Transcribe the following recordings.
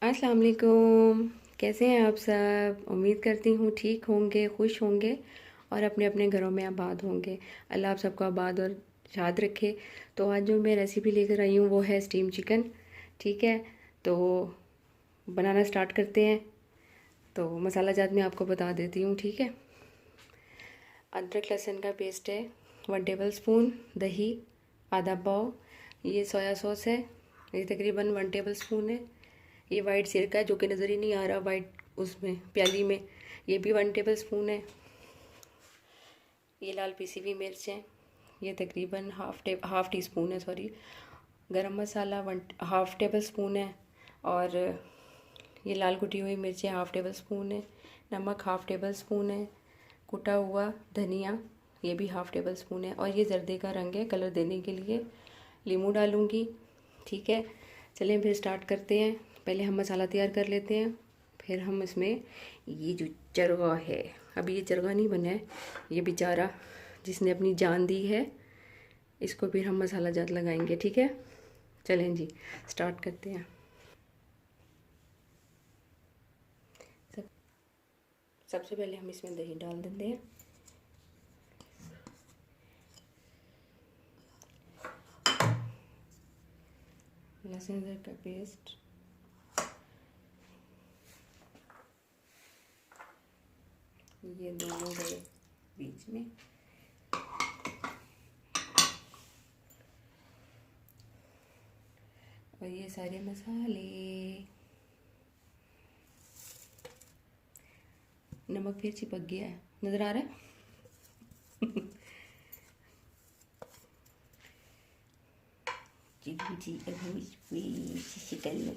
अस्सलाम वालेकुम। कैसे हैं आप सब? उम्मीद करती हूँ ठीक होंगे, खुश होंगे और अपने अपने घरों में आबाद होंगे। अल्लाह आप सबको आबाद और शाद रखे। तो आज जो मैं रेसिपी लेकर आई हूँ वो है स्टीम चिकन। ठीक है, तो बनाना स्टार्ट करते हैं। तो मसाला जात मैं आपको बता देती हूँ। ठीक है, अदरक लहसुन का पेस्ट है 1 टेबल स्पून, दही आधा पाव, ये सोया सॉस है, ये तकरीबन 1 टेबल स्पून है। ये वाइट सिरका है जो कि नज़र ही नहीं आ रहा, वाइट उसमें प्याली में, ये भी 1 टेबल स्पून है। ये लाल पिसी हुई मिर्च है, ये तकरीबन हाफ़ टी स्पून है, सॉरी। गरम मसाला 1/2 टेबल स्पून है। और ये लाल कुटी हुई मिर्चें 1/2 टेबल स्पून है। नमक 1/2 टेबल स्पून है। कुटा हुआ धनिया ये भी 1/2 टेबल स्पून है। और ये जर्दे का रंग है, कलर देने के लिए। लीमू डालूँगी। ठीक है, चलें फिर स्टार्ट करते हैं। पहले हम मसाला तैयार कर लेते हैं, फिर हम इसमें ये जो चरवा है, अभी ये चरवा नहीं बना है, ये बेचारा जिसने अपनी जान दी है, इसको फिर हम मसाला जात लगाएंगे। ठीक है, चलें जी स्टार्ट करते हैं। सबसे पहले हम इसमें दही डाल देते हैं। लहसुन अदरक का पेस्ट, ये दोनों गए बीच में। और ये सारे मसाले, नमक फिर चिपक गया है, नज़र आ रहा है। जी अब हम इसमें शिकल में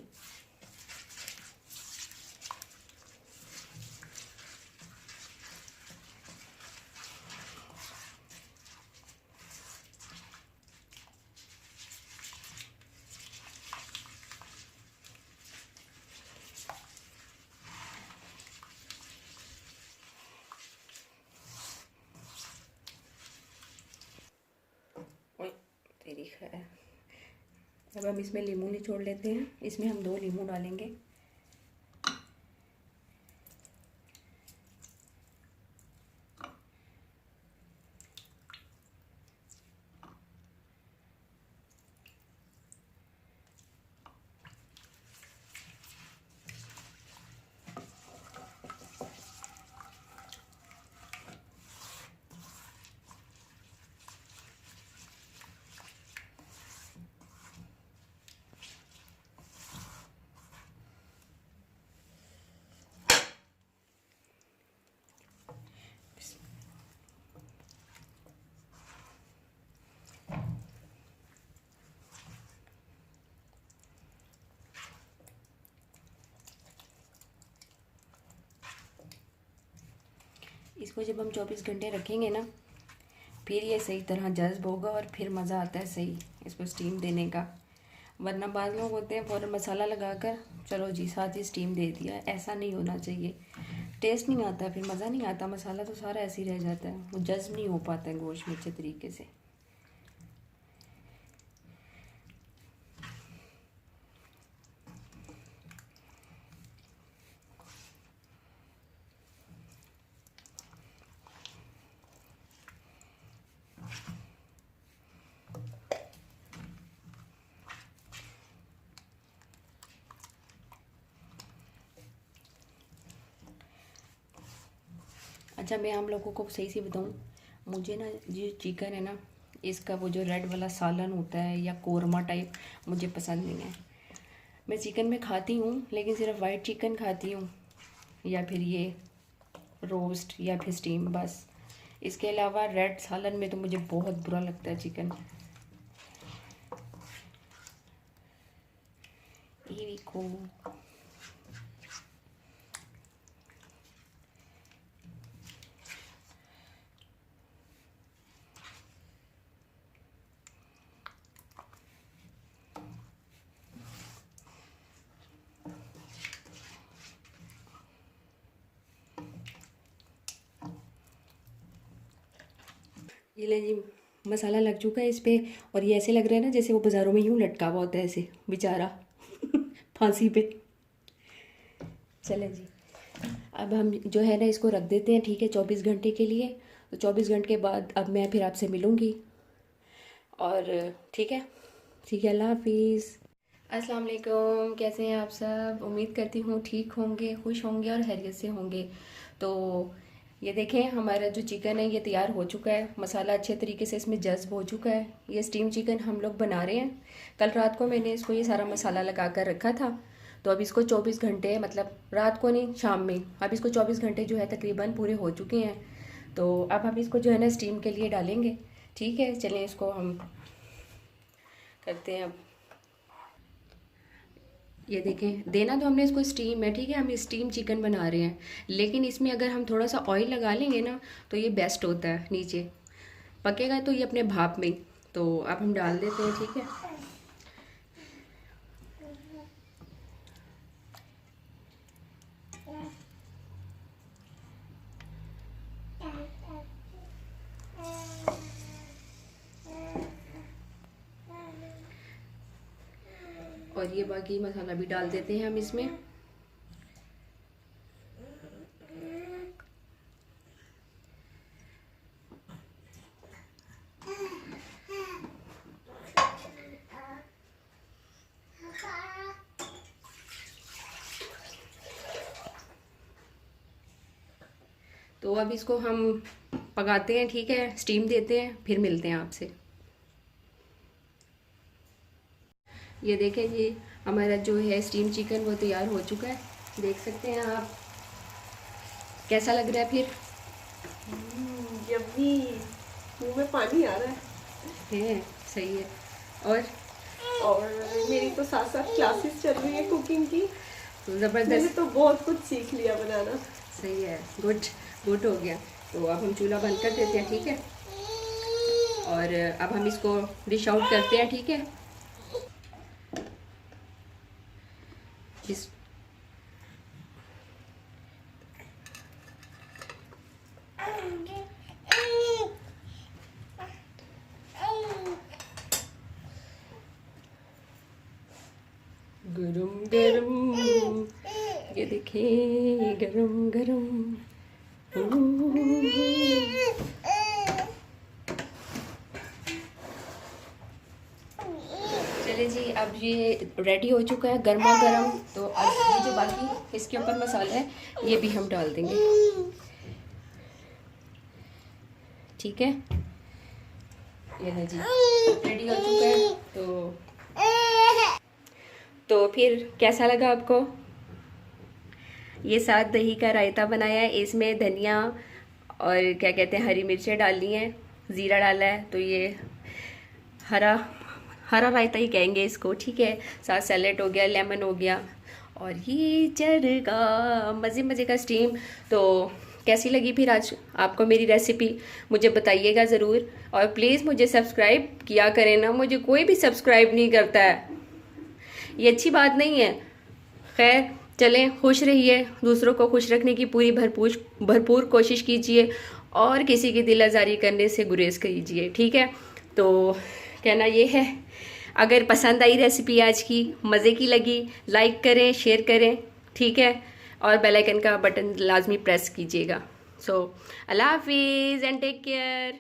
तेरी खैर। अब हम इसमें लीमू निचोड़ लेते हैं। इसमें हम 2 लीमू डालेंगे। इसको जब हम 24 घंटे रखेंगे ना, फिर ये सही तरह जज्ब होगा और फिर मज़ा आता है सही इसको स्टीम देने का। वरना बाद लोग होते हैं फ़ौरन मसाला लगाकर चलो जी साथ ही स्टीम दे दिया, ऐसा नहीं होना चाहिए। टेस्ट नहीं आता, फिर मज़ा नहीं आता, मसाला तो सारा ऐसे ही रह जाता है, वो जज्ब नहीं हो पाता है गोश्त में अच्छे तरीके से। अच्छा, मैं हम लोगों को सही से बताऊँ, मुझे ना ये चिकन है ना, इसका वो जो रेड वाला सालन होता है या कोरमा टाइप, मुझे पसंद नहीं है। मैं चिकन में खाती हूँ लेकिन सिर्फ वाइट चिकन खाती हूँ, या फिर ये रोस्ट या फिर स्टीम, बस। इसके अलावा रेड सालन में तो मुझे बहुत बुरा लगता है चिकन। ये देखो, ये ले जी, मसाला लग चुका है इस पे। और ये ऐसे लग रहा है ना जैसे वो बाज़ारों में यूँ लटका हुआ होता है ऐसे बेचारा फांसी पे। चलें जी, अब हम जो है ना इसको रख देते हैं, ठीक है, 24 घंटे के लिए। तो 24 घंटे के बाद अब मैं फिर आपसे मिलूँगी। और ठीक है, ठीक है, अल्लाह हाफिज़। अस्सलाम वालेकुम, कैसे हैं आप सब? उम्मीद करती हूँ ठीक होंगे, खुश होंगे और खैरियत से होंगे। तो ये देखें, हमारा जो चिकन है ये तैयार हो चुका है, मसाला अच्छे तरीके से इसमें जज्ब हो चुका है। ये स्टीम चिकन हम लोग बना रहे हैं। कल रात को मैंने इसको ये सारा मसाला लगा कर रखा था। तो अब इसको 24 घंटे, मतलब रात को नहीं, शाम में, अब इसको 24 घंटे जो है तकरीबन पूरे हो चुके हैं। तो अब हम इसको जो है ना स्टीम के लिए डालेंगे। ठीक है, चलें इसको हम करते हैं। अब ये देखें, देना तो हमने इसको स्टीम है, ठीक है, हम स्टीम चिकन बना रहे हैं। लेकिन इसमें अगर हम थोड़ा सा ऑयल लगा लेंगे ना तो ये बेस्ट होता है, नीचे पकेगा तो ये अपने भाप में। तो अब हम डाल देते हैं, ठीक है। और ये बाकी मसाला भी डाल देते हैं हम इसमें। तो अब इसको हम पकाते हैं, ठीक है, स्टीम देते हैं, फिर मिलते हैं आपसे। ये देखें जी, हमारा जो है स्टीम चिकन वो तैयार हो चुका है, देख सकते हैं आप। कैसा लग रहा है फिर? यम्मी, मुंह में पानी आ रहा है सही है। और मेरी तो साथ साथ क्लासेस चल रही है कुकिंग की। तो मैंने ज़बरदस्त, तो बहुत कुछ सीख लिया बनाना। सही है, गुड, गुड हो गया। तो अब हम चूल्हा बंद कर देते हैं, ठीक है। और अब हम इसको डिश आउट करते हैं, ठीक है। इस गरम गरम, ये देखें, गरम गरम। चले जी, अब ये रेडी हो चुका है गर्मा गर्म। तो अब ये जो बाकी इसके ऊपर मसाला है ये भी हम डाल देंगे, ठीक है। ये है जी, रेडी हो चुका है। तो फिर कैसा लगा आपको? ये साथ दही का रायता बनाया है, इसमें धनिया और क्या कहते हैं हरी मिर्चें डाली हैं, ज़ीरा डाला है। तो ये हरा हरा रायता ही कहेंगे इसको, ठीक है। साथ सैलेड हो गया, लेमन हो गया, और ये चरगा मज़े मज़े का स्टीम। तो कैसी लगी फिर आज आपको मेरी रेसिपी, मुझे बताइएगा ज़रूर। और प्लीज़ मुझे सब्सक्राइब किया करें ना, मुझे कोई भी सब्सक्राइब नहीं करता है, ये अच्छी बात नहीं है। खैर चलें, खुश रहिए, दूसरों को खुश रखने की पूरी भरपूर कोशिश कीजिए, और किसी की दिल आज़ारी करने से गुरेज कीजिए, ठीक है। तो कहना ये है, अगर पसंद आई रेसिपी आज की, मज़े की लगी, लाइक करें, शेयर करें, ठीक है। और बेल आइकन का बटन लाजमी प्रेस कीजिएगा। सो अल्लाह हाफिज़ एंड टेक केयर।